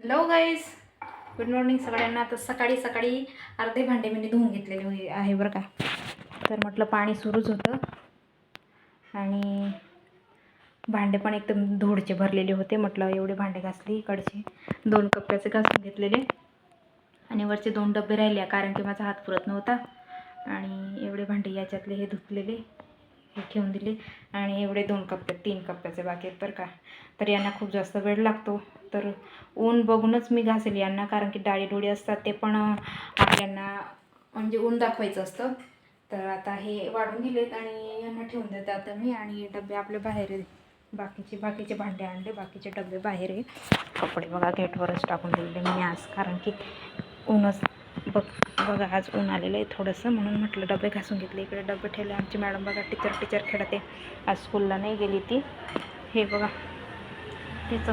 Hello guys, good morning सगळ्यांना. आता सकाळी सकाळी अर्धे भांडे मी धुवून घेतलेले आहे बरं का. तर म्हटलं पाणी सुरूच होतं आणि भांडे पण एकदम धूळचे भरलेले होते. म्हटलं एवढे भांडे घासले, इकडचे 2 कप्प्याचे घासून घेतलेले आणि वरचे 2 डबे राहिले कारण की माझा हात पुरत नव्हता. आणि एवढे भांडे याच्यातले हे धुतलेले हे ठेवून दिले आणि एवढे 3 कप्प्याचे बाकी आहेत बरं का. तर यांना खूप जास्त वेळ लागतो, तर ऊन बघूनच मी घासेल यांना, कारण की डाळी डोळी असतात ते पण आपल्यांना म्हणजे ऊन दाखवायचं असतं. तर आता हे वाढून दिलेत आणि यांना ठेवून देते आता मी. आणि डबे आपले बाहेर आहे, बाकीचे भांडे आणले, बाकीचे डबे बाहेर आहे. कपडे बघा गेटवरच टाकून दिलेले मी आज, कारण की ऊनच बघा आज ऊन आलेलं आहे थोडंसं, म्हणून म्हटलं डबे घासून घेतले. इकडे डबे ठेवले. आमची मॅडम बघा टीचर खेळते, आज स्कूलला नाही गेली ती. हे बघा तिचं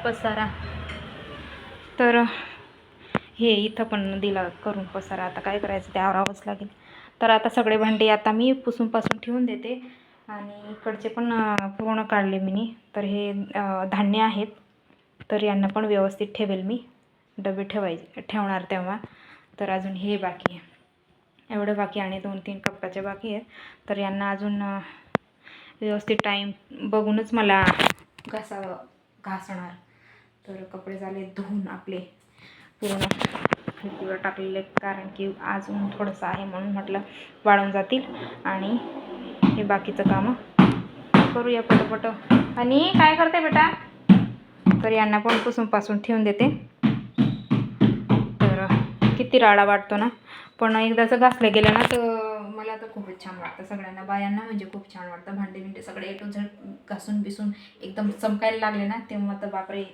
पसारा, तर हे इथं पण दिला करून पसारा. आता काय करायचं, ते आवरावंच लागेल. तर आता सगळे भांडे आता मी पुसून ठेवून देते. आणि इकडचे पण पूर्ण काढले मी. तर हे धान्य आहेत, तर यांना पण व्यवस्थित ठेवेल मी, डबे ठेवणार तेव्हा. तर अजून हे बाकी आहे, एवढं बाकी आणि 2-3 कप्प्याचे बाकी आहेत. तर यांना अजून व्यवस्थित टाईम बघूनच मला घासणार. तर कपडे झाले धुवून आपले पूर्ण खिडकीवर टाकलेले, कारण की आज ऊन थोडंसं आहे म्हणून म्हटलं वाळून जातील. आणि हे बाकीचं कामं करूया पटपट. आणि काय करते बेटा, तर यांना पण पुसून ठेवून देते. तर किती राडा वाटतो ना, पण एकदाचं घासलं गेलं ना तर मला तर खूपच छान वाटतं. सगळ्यांना, बायांना म्हणजे खूप छान वाटतं. भांडे सगळे A to Z घासून बिसून एकदम चमकायला लागले ना, तेव्हा तर बापरे,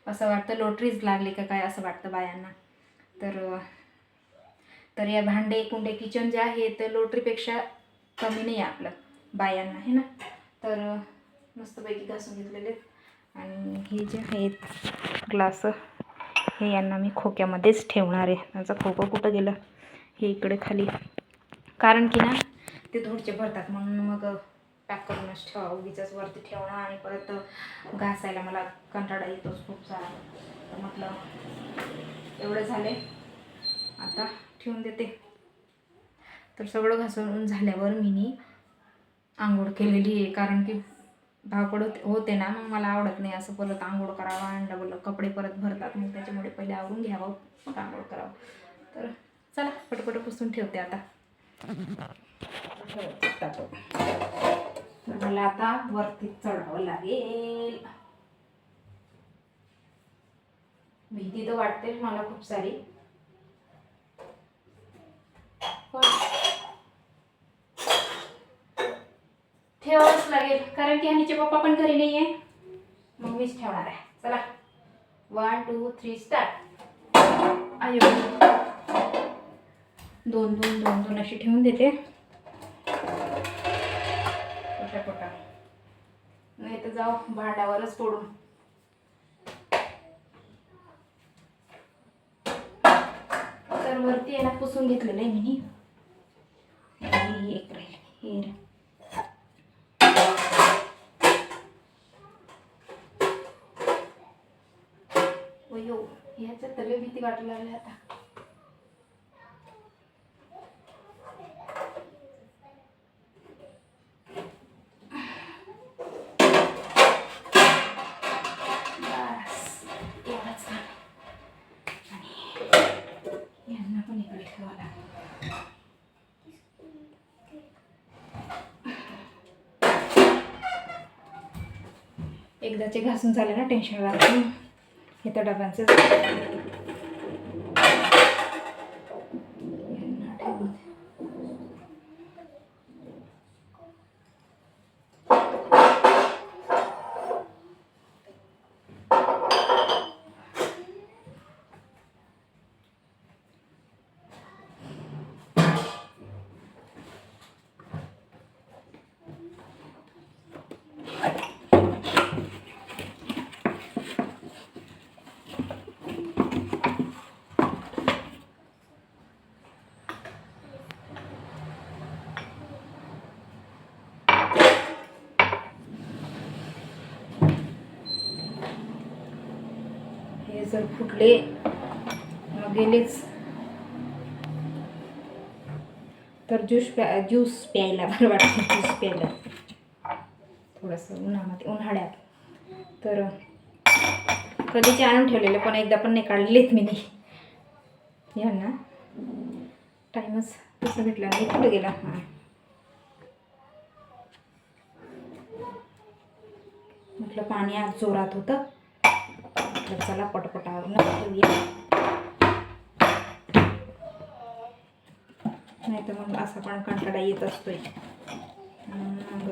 असं वाटतं लॉटरीच लागली का काय असं वाटतं बायांना. तर या भांडे कुंडे किचन जे आहे ते लॉटरीपेक्षा कमी नाही आपलं बायांना, हे ना. तर मस्तपैकी घासून घेतलेले. आणि हे जे आहेत ग्लास, हे यांना मी खोक्यामध्येच ठेवणार आहे. माझं खोकं कुठं गेलं, हे इकडे खाली, कारण की ना ते धूळचे भरतात म्हणून मग पॅक करूनच ठेवा. उगीच वरती ठेवणं आणि परत घासायला मला कंटाळा येतोच खूप सारा. तर म्हटलं एवढे झाले, आता ठेवून देते. तर सगळं घासून झाल्यावर मी आंघोळ केलेली आहे, कारण की धावपळ होते ना, मग मला आवडत नाही असं परत आंघोळ करावं आणि डबल कपडे परत भरतात. मग त्याच्यामुळे पहिले आवरून घ्यावं, मग आंघोळ करावं. तर चला पटपट पुसून ठेवते आता. मला आता वरती चढावं लागेल. भीती तर वाटते मला खूप सारी, पण ठेवावंच लागेल, कारण की हनीचे पप्पा पण घरी नाही आहे, मग मीच ठेवणार आहे. चला 1 2 3 स्टार्ट. आयो, 2 अशी ठेवून देते पटापटा, नाही तर जाऊ भांड्यावरच पडून. तर वरती आहे ना पुसून घेतलेलं आहे मी. एक राहील हे. अयो, ह्याच्यात तरी भीती वाटू लागली आता. यांना पण इकडे ठेवावं लागेल. एकदाचे घासून झाले ना टेन्शन राहतं. हे तर डब्यांचं हे जर फुटले मग गेलेच. तर ज्यूस प्यायला बरं वाटतं. ज्यूस प्यायला थोडंसं उन्हाळ्यात तर कधीचे आणून ठेवलेले, पण एकदा पण नाही काढलेत मी नाही. यांना टाईमच तसं भेटला नाही. कुठं गेला? हां, म्हटलं पाणी आज जोरात होतं, म्हटलं चला पटपटावरून ठेवूया, नाही तर मग असा पण कंटाळा येत असतोय. मग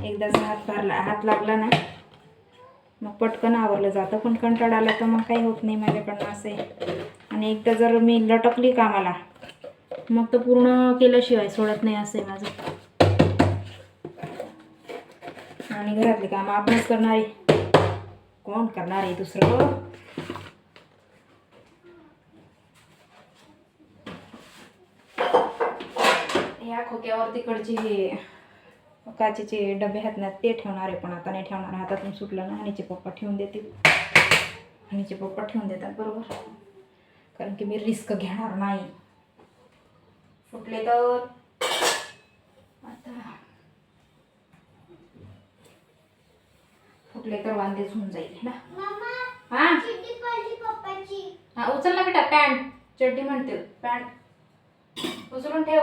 एकदाच हात लागला ना मग पटकन आवरलं जातं, पण कंटाळा आला तर मग काही होत नाही माझ्याकडनं असं आहे. आणि एकदा जर मी लटकली कामाला मग तर पूर्ण केल्याशिवाय सोडत नाही असं आहे माझं. आणि घरातली कामं आपणच करणारे, कोण करणार आहे दुसरं? या खोक्यावर तिकडचे हे काचेचे डबे आहेत ना ते ठेवणार आहे, पण आता नाही ठेवणार. हातातून सुटलं ना हनीचे पप्पा ठेवून देतील. हनीचे पप्पा ठेवून देतात बरोबर, कारण की मी रिस्क घेणार नाही. फुटले तर आता फुटले तर वांदेच होऊन जाईल ना. हां हां, उचल ना बेटा. पॅन्ट चड्डी म्हणते, पॅन्ट उचलून ठेव.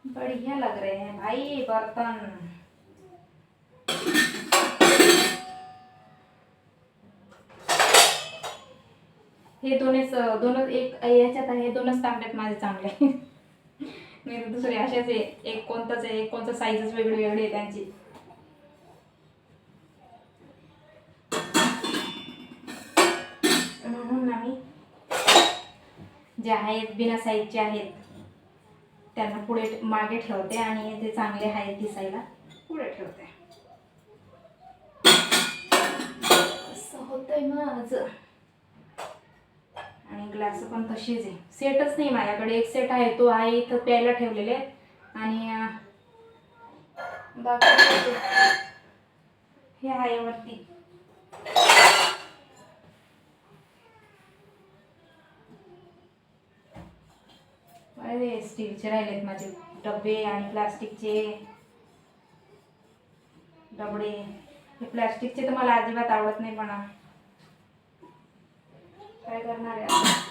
बढ़िया लग रहे हैं भाई बर्तन. हे दोनच एक याच्यात आहे, दोनच तांब्यात माझे चांगले. मी तर दुसरे असेच आहे, एक कोणताच आहे, एक कोणतं साईजच वेगळी वेगळी आहे त्यांची. म्हणून आम्ही जे आहेत बिना साईजचे आहेत त्यांना पुढे मागे ठेवते आणि जे चांगले आहेत दिसायला पुढे ठेवते. असं होतंय माझं. आणि ग्लास पण तसेच आहे, सेटच नाही माझ्याकडे. एक सेट आहे तो आहे इथं प्यायला ठेवलेले आणि बाकी हे आहे वरती. अरे स्टीलचे राहिलेत माझे डबे आणि प्लास्टिकचे डबडे. हे प्लास्टिकचे तर मला अजिबात आवडत नाही, पण काय करणार आहे.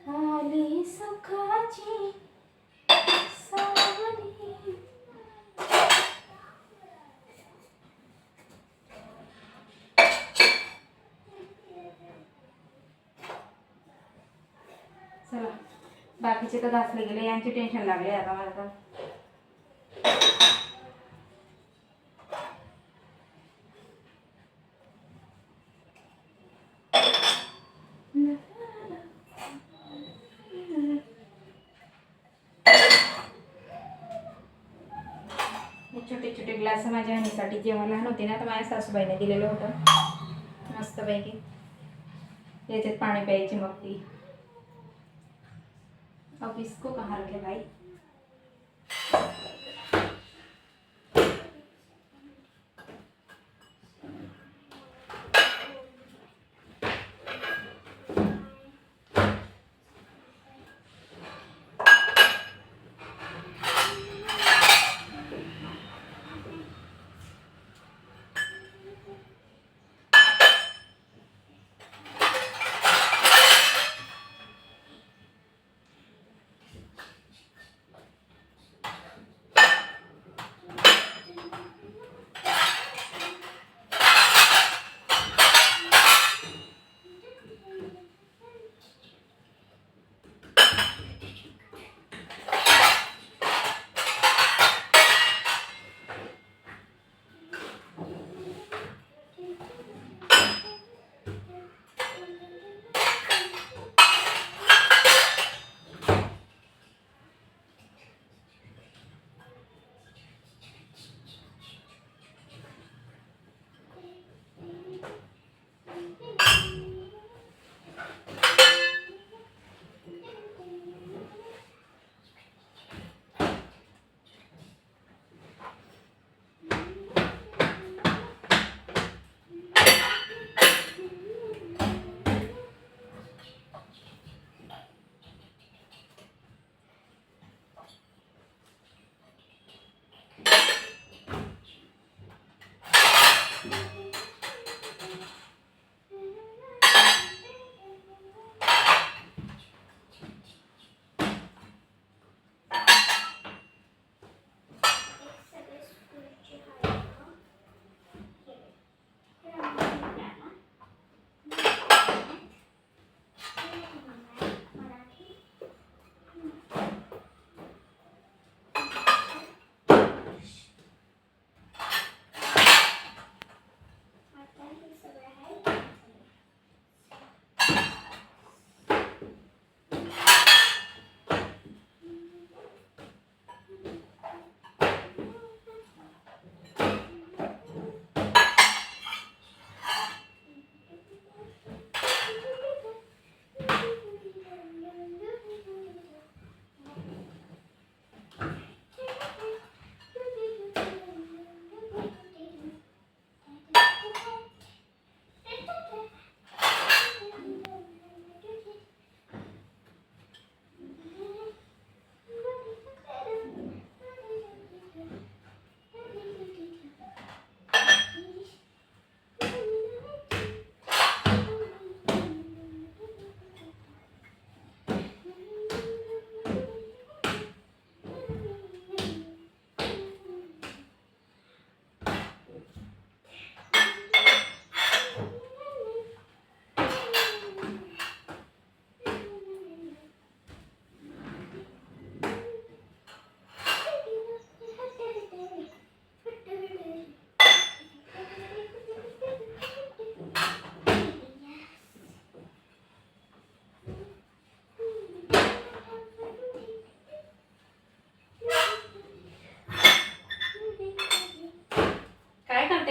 आली सकाळची सावली. चला बाकीचे तर घासले गेले, यांचे टेन्शन लागले आता मला तर. छोटे छोटे ग्लास माझ्या हानीसाठी जेव्हा लहान होते ना तर माझ्या सासूबाईने दिलेलं होतं मस्तपैकी. याच्यात पाणी प्यायची मग ती. अब इसको कहाँ रखे भाई.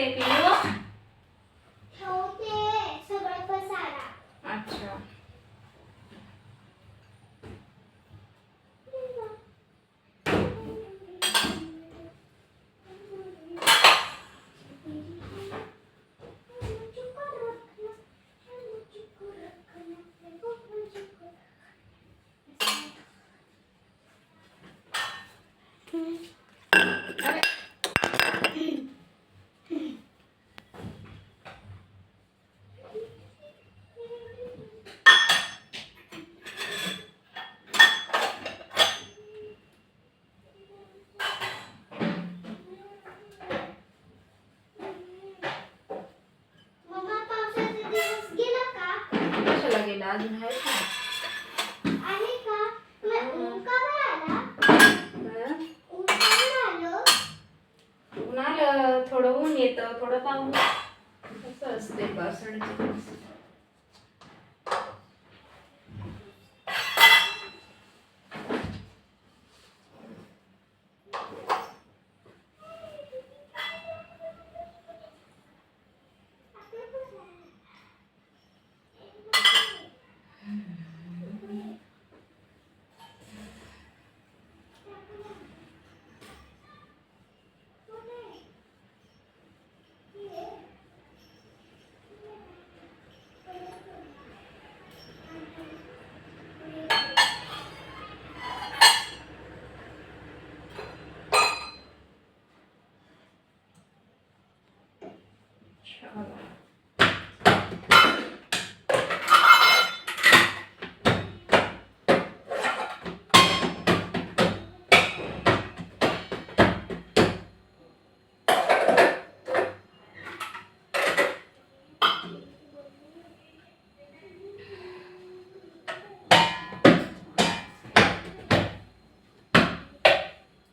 आहे पिलू? सगळं पसारा. अच्छा. मम्मा पावसाचा दिवस गेला का? कशाला गेला अजून आहे का? आहे का? ऊन का बरं आला? बरं. ऊन का बरं आलं? ऊन आलं, थोडं ऊन येतं थोडं पाऊस, कसं असते पावसाळ्याचे दिवस.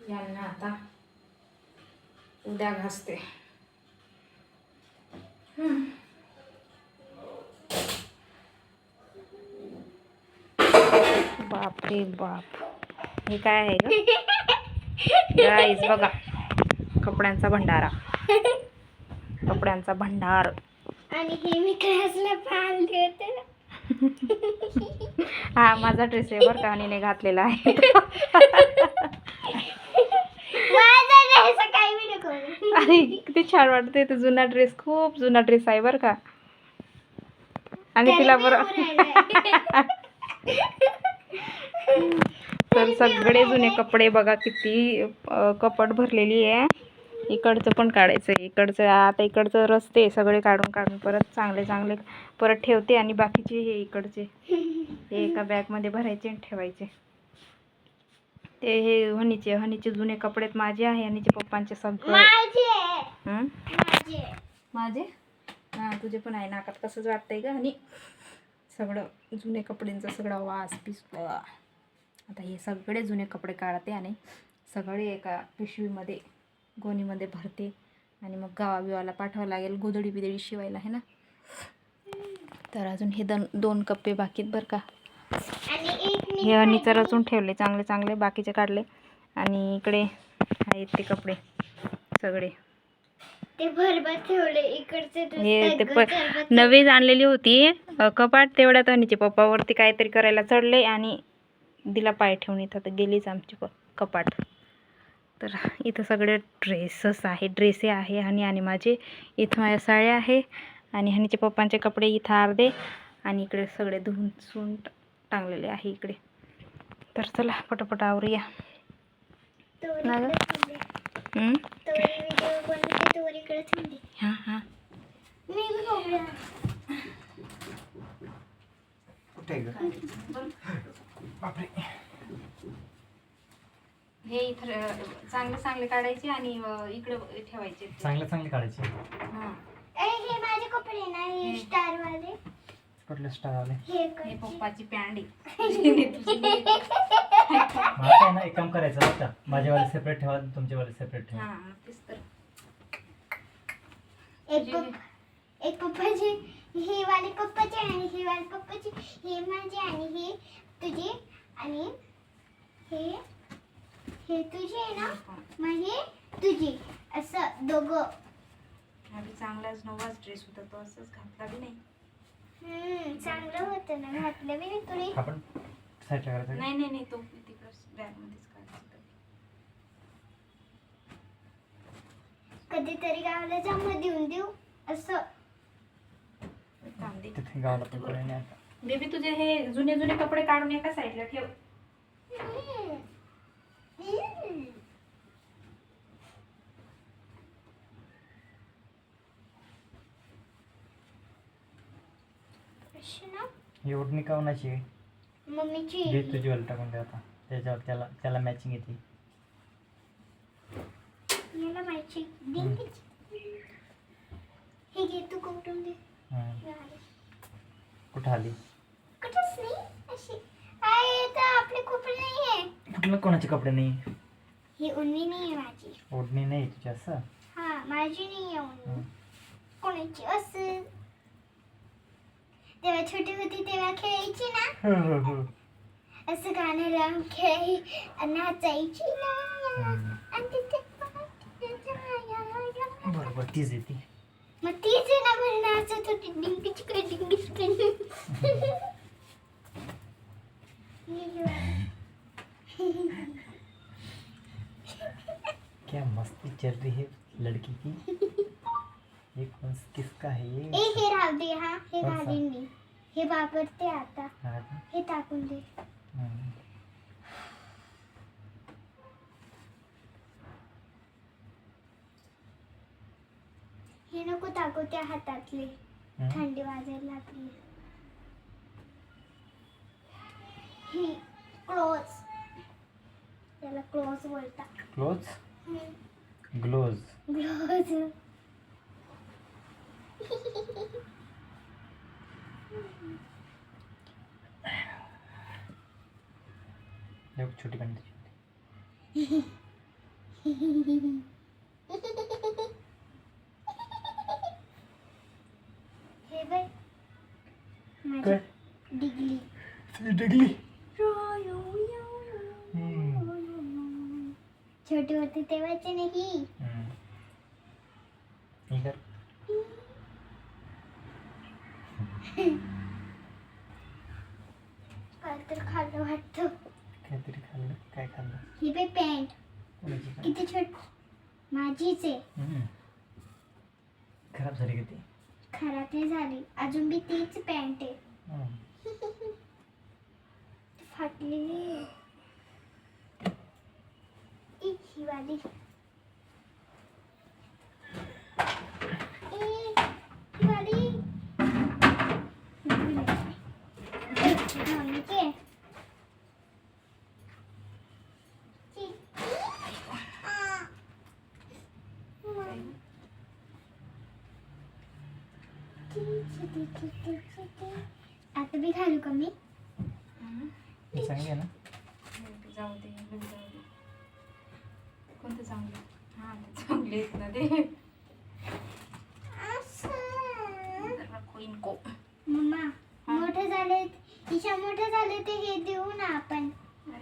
यांना आता उद्या घासते. बाप रे बाप, हे काय आहे ग गाईस? बघा, कपड्यांचा भंडारा, कपड्यांचा भंडार. आणि हे मी क्लासला पाळले होते ना. हा माझा ड्रेस आहे बरं का, आणि घातलेला आहे. माझा ड्रेस काही मी नको. अरे किती छान वाटते, तो जुना ड्रेस, खूप जुना ड्रेस आहे बरं का. आणि तिला बरं तर सगळे जुने कपडे बघा, किती कपाट भरलेली आहे. इकडचं पण काढायचं आहे, इकडचं आता इकडचं रस्ते सगळे काढून काढून परत चांगले चांगले परत ठेवते. आणि बाकीचे हे इकडचे हे एका बॅगमध्ये भरायचे आणि ठेवायचे. ते हे हनीचे जुने कपडे माझे आहे, हनीचे पप्पांचे सगळे. माझे हां, तुझे पण आहे. नाकात कसंच वाटतंय ग. आणि सगळं जुने कपड्यांचा सगळा वास पिसला. आता हे सगळे जुने कपडे काढते आणि सगळे एका पिशवीमध्ये गोणीमध्ये भरते. आणि मग गावाबिवाला पाठवावं लागेल गोधडी बिदडी शिवायला, आहे ना. तर अजून हे दोन कप्पे बाकीत बरं का. हे हनीचं रचून ठेवले चांगले चांगले, बाकीचे काढले. आणि इकडे आहेत ते कपडे सगळे, ते भरभर ठेवले. इकडचे हे ते नवीन आणलेली होती कपाट. तेवढ्यात हनीचे पप्पावरती काहीतरी करायला चढले आणि दिला पाय ठेवून. इथं तर गेलीच आमची कपाट. तर इथं सगळे ड्रेसे आहे आणि माझे इथं माझ्या साड्या आहे. आणि हनीचे पप्पांचे कपडे इथं अर्धे. आणि इकडे सगळे धुवून सून टांगलेले आहे इकडे. तर चला पटापट आवरूया. हां हां हे इथं चांगले चांगले काढायचे आणि इकडे ठेवायचे. चांगले काढायचे. हां, हे माझे कपडे ना, हे स्टार वाले. कुठले स्टार आले? हे पप्पाची पॅन्ट माझं आहे ना, एक काम करायचं बरं का, माझ्यावाले सेपरेट ठेवा, तुमच्यावाले सेपरेट ठेवा. हां तेच तर. एक पप्पाचे, हे वाले पप्पाचे आणि हे वाले पप्पाचे, हे माझे आणि हे तुझे. आणि हे तुझे आहे ना, मग हे तुझे, असं दोघं. आधी चांगलाच नवाच ड्रेस होता तो, असंच घातला बी नाही. चांगलं होतं ना, घातलं बी नाही तुला. आपण साईडला करायचं का? नाही नाही नाही, तो तिकडं बॅगमध्येच काढायचा. कधीतरी गावाला जा मग देऊन देऊ असं. कांदे तिथे गावाला पण कोणी नाही आता. बेबी, तुझे हे जुने जुने कपडे काढून एका साईडला ठेव. अशी ना ही ओढणी कावनाची आहे. मम्मीची. घे तुझी वाली टाकून दे आता, त्याच्यावर त्याला त्याला मॅचिंग येते. याला माहिती हे घे तू कुठून दे. कुठं आली? कुठंच नाही अशी. आहे तर आपले कपडे नाही आहे. कुठलं कोणाचे कपडे नाही? ही उन्नी नाही आहे माझी. ओढणी नाही तुझी असं? हा माझी नाही आहे उन्नी. कोणाची असं. तेव्हा छोटी होती तेव्हा खेळायची ना, असं गाणं लावून खेळाई नाचायची ना. आणि तिथे बरोबर तीच येते. मग तीच आहे ना, बरं नाचत होती डिंगीच काय डिंगीच काय. क्या मस्ती चल रही है लड़की की. ये कौन किसका है ये? हे राहू दे. हा हे कौन सा? घालीन मी. हे वापरते आता. हा का? हे टाकून दे. हम्म. हे नको टाकू त्या हातातले. थंडी वाजायला लागली. ही क्लोज. त्याला क्लोज बोलतात. Gloves gloves. क्लोज. एक छोटी बंदी. हे बाय माझी काय? डिगली. डिगली. छोटी होती तेव्हाची नाही. हे कर. काय तर खाल्लं वाटतं. काहीतरी खाल्लं. काय खाल्लं? ही बाय पॅन्ट कोणाची काय? किती छोट. माझीच आहे. खराब झाली का ती? खराब नाही झाली, अजून बी तीच पॅन्ट आहे. फाटलेली आहे. ही वाली. ही वाली. मम्मीची आहे. आता बी घालू का मी? हे चांगली आहे ना? जाऊ दे, जाऊ दे. कोणतं चांगलं? हा, ते चांगले आहेत ना ते. इनको मम्मा मोठे झाले. ईशा मोठे झाले ते हे देऊ ना आपण.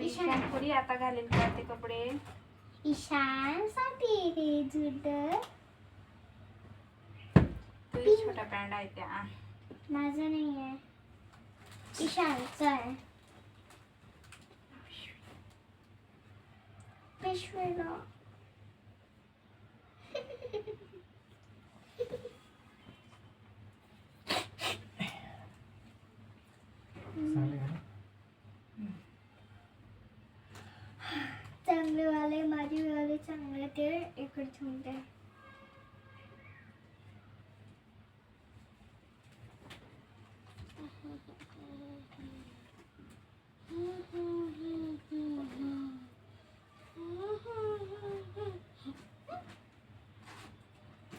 ईशान थोडी आता घालेल का ते कपडे. ईशानसाठी हे जुड. तुझी छोटा पॅन्ट आहे त्या. माझं नाही आहे, ईशानचं आहे. पिशवीला. चांगली आहे ना? चांगले वाले माझे वाले चांगले ते इकडे ठेवून दे.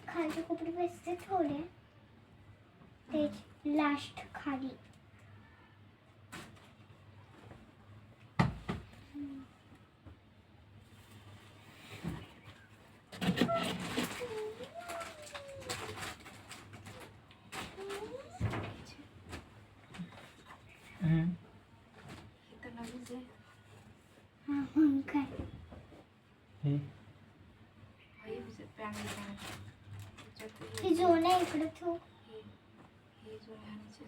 खालचे कपडे बसते थोडे, ते लास्ट खाली. तर नवीनच आहे. हा मग काय. हे पॅन्ट ही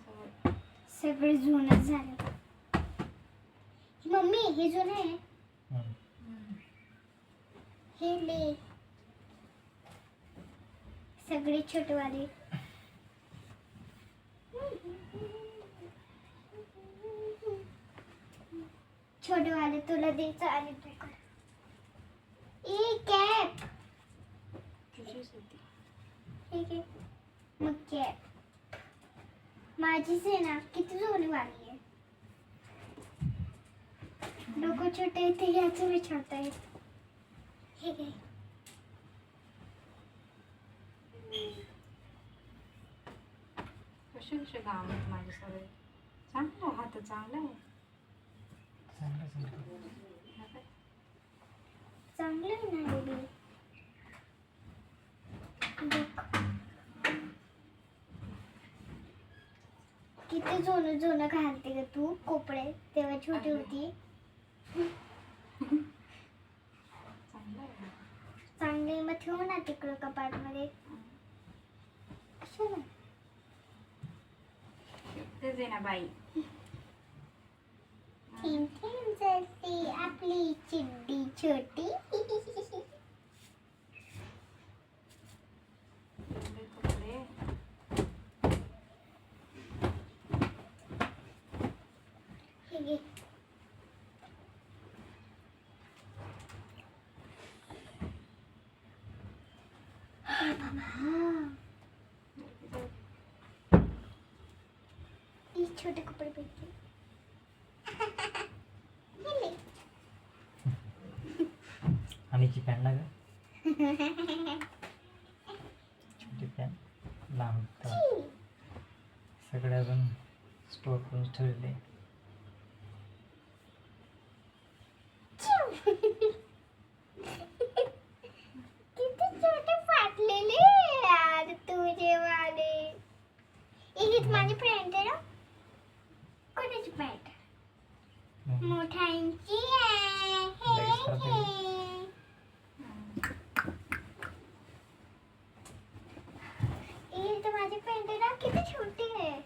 सगळं. सगळं जुनं झालं. मम्मी हे जुनं आहे. हे ले सगळे छोटवाले. छोटवाले तुला द्यायचं आणि तू कर. ए कॅप तुझीच होती. ठीक आहे. मग कॅप माझीच आहे ना. किती जुनी वाली आहे. डोकं छोटे आहे ते याचं मी छोटं आहे. हे घे. कशाचे काम आहेत माझे सगळे. चांगलं हात चांगला आहे. हा काय? चांगलं आहे ना बेबी. बघ किती जुनं जुनं घालते ग तू कपडे. तेव्हा छोटी होती. चांगलं आहे. चांगली मग ठेवू ना तिकडं कपाट मध्ये. कशाला तेच आहे ना बाई. थेंब थेंब जलती आपली चिड्डी छोटी. एवढे कपडे. हे घे. अरे बाबा ये छोटे कपडे पहनते. हे ले. आणीची पॅन ना ग छोटी पॅन लांब तर सगळे अजून स्टोर करून ठेवलेले. किती छोटे फाटलेले यार तुझे वाले. हीच माझी फ्रेंड आहे ना. कोणाची पॅन्ट मोठ्यांची आहे. लगेच खराब हे ही तर माझी पॅन्ट आहे ना. किती छोटी आहे.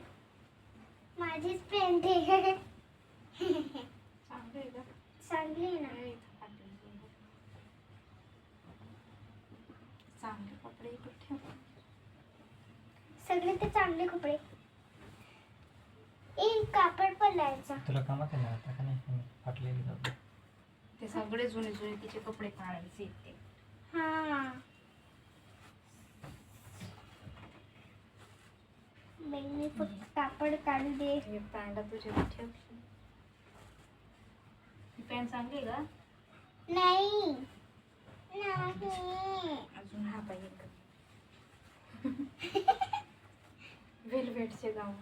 माझीच पॅन्ट आहे. चांगलं आहे का? चांगली आहे ना. नाही, इथं फाटलेलं आहे. चांगले कपडे इकडे ठेव. सगळे ते चांगले कपडे. एक कापड पण लावायचा. तुला कामात आहे ना आता का नाही फाटलेली जाऊ. ते सगळे जुने जुने तिचे कपडे काढायचे आहेत ते. हा मी फक्त कापड काढू दे. हे पॅन्ट तुझे ठेव. ही पॅन्ट चांगली आहे का? नाही नाही अजून हा पाहिजे. वेलवेटचे गाऊन.